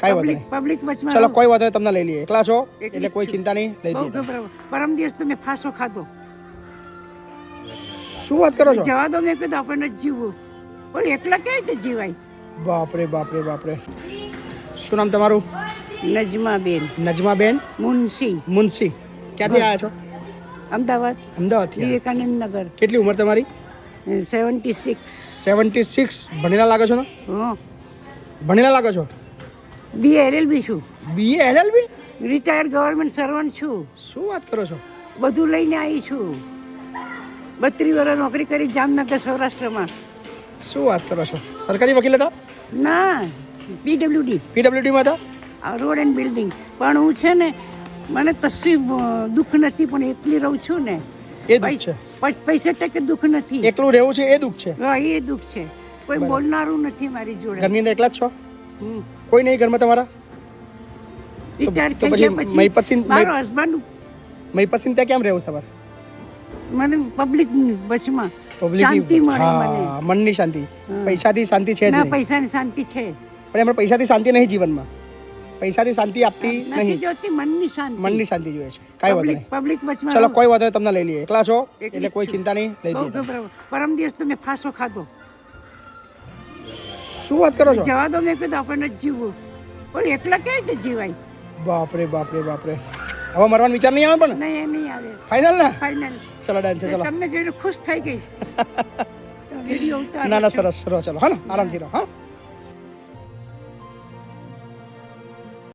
કાંઈ વાંધો નહીં. પબ્લિક વચમાં ચલો કોઈ વાંધો નહીં, તમને લઈ લઈએ. એકલા છો એટલે કોઈ ચિંતા નહીં, લઈ બહુ દઈએ. ગભરાવ. પરમ દિવસ તો મેં ફાંસો ખાધો. શું વાત કરો છો? જવા દો, મેં કીધું આપણે નથી જીવવું, પણ એકલા કઈ રીતે જીવાય. બાપરે બાપરે બાપરે. શું નામ તમારું? નજમાબેન નજમાબેન મુનશી, મુનશી. ક્યાંથી આવ્યા છો? અમદાવાદ, અમદાવાદથી. વિવેકાનંદ નગર. કેટલી ઉંમર તમારી? 76. 76. ભણેલા લાગો છો ને? હા, ભણેલા લાગો છો? BA LLB છું, BA LLB. Retired government servant છું. શું વાત કરો છો? બધું લઈને આવી છું. 32 વર્ષ નોકરી કરી જામનગર સૌરાષ્ટ્રમાં. શું વાત કરો છો? સરકારી વકીલ હતા? ના, PWD PWD માં હતા? Road and building. પણ હું છે ને, મને કશું દુઃખ નથી, પણ એકલી રહું છું ને, એ દુઃખ છે. 65% દુઃખ નથી. એકલું રહેવું છે એ દુઃખ છે. હા, એ દુઃખ છે. કોઈ બોલનારું નથી મારી જોડે. ઘરની અંદર એકલા જ છો? હમ. કોઈ નહીં ઘરમાં તમારા? રિટાયર્ડ તો થઈ ગયા પછી મહીપતસિંહ મારો હસબન્ડ મહીપતસિંહ ત્યાં કેમ રહેવું છે તમારે? મને પબ્લિક વચમાં Public ની- શાંતિ મળે. હા, મનની શાંતિ. પૈસાથી શાંતિ છે જ ના, નહીં. પૈસાની શાંતિ છે. પણ એમાં પૈસાથી શાંતિ નહીં જીવનમાં. પૈસાથી શાંતિ આપતી નથી નહીં. જોતી, મનની શાંતિ. મનની શાંતિ જોઈએ છે. કાંઈ વાંધો નહીં. પબ્લિક વચમાં ચલો કોઈ વાંધો નહીં, તમને લઈ લઈએ. એકલા છો એકલી એટલે કોઈ જ છું. ચિંતા નહીં, લઈ બહુ દઈએ. ગભરાવ. પરમ દિવસ તો મેં ફાંસો ખાધો. શું વાત કરો છો? જવા દો, મેં કીધું આપણે નથી જીવવું, પણ એકલા કઈ રીતે જીવાય. બાપરે બાપરે બાપરે. હવે મરવાનો વિચાર નહીં આવે પણ? નહીં, એ નહીં આવે. ફાઇનલ ને? ફાઇનલ. ચલો ડન છે. ચલો. તમને જોઈને ખુશ થઈ ગઈ. વિડીયો ઉતાર. ના ના, સરસ સરસ. ચલો હા ને, આરામથી રહો. હા.